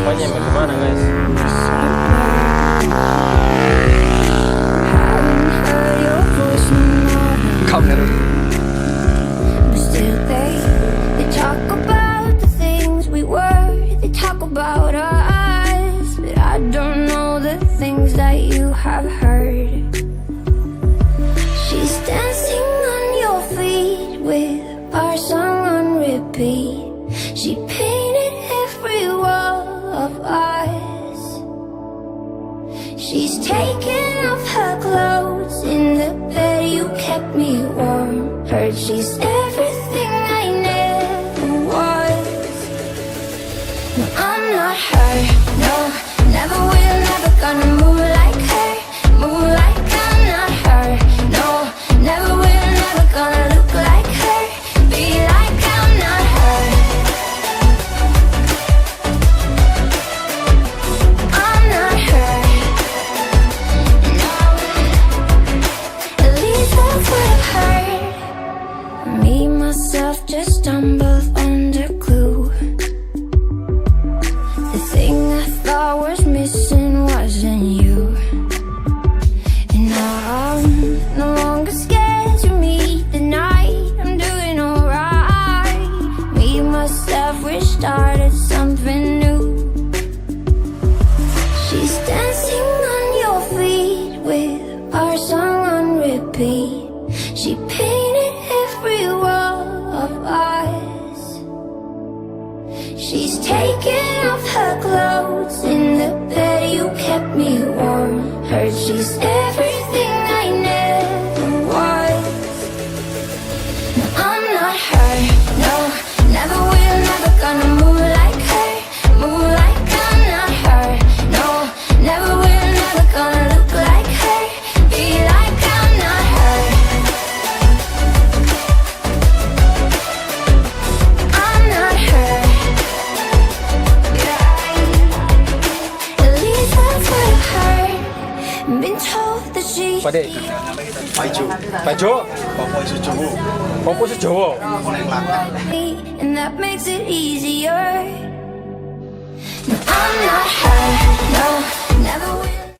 Pokoknya bagaimana guys? Kamera. They talk about the things we were. They talk about us, but I don't know the things that you have heard. She's dancing on your feet with our song on repeat. She painted every wall of us. She's taken off her clothes in the bed. You kept me warm. Heard she's everything I never was. No, I'm not her. No, never will, never gonna move like her. Move like I'm not her. No, never will, never gonna look like her. Be like I'm not her. I'm not her. No, at least that's what I've heard. Me, myself, just stumbled on the clue. The thing I thought was missing wasn't you. And now I'm no longer scared to meet the night. I'm doing alright. Me, myself, we started something new. She's dancing on your feet with our song on repeat. She painted every wall of us. She's taken off her clothes in the bed. You kept me warm. Heard she's everything I never was. No, I'm not her. No, never will, never gonna move like her. Move like I'm not her. No, never will, never gonna look like her. Be like I'm not her. I'm not her. At least that's what I've heard. Been told that she's Pakde. Baju. Papua itu Jawa. and that makes it easier. No, I'm not her. No, never will.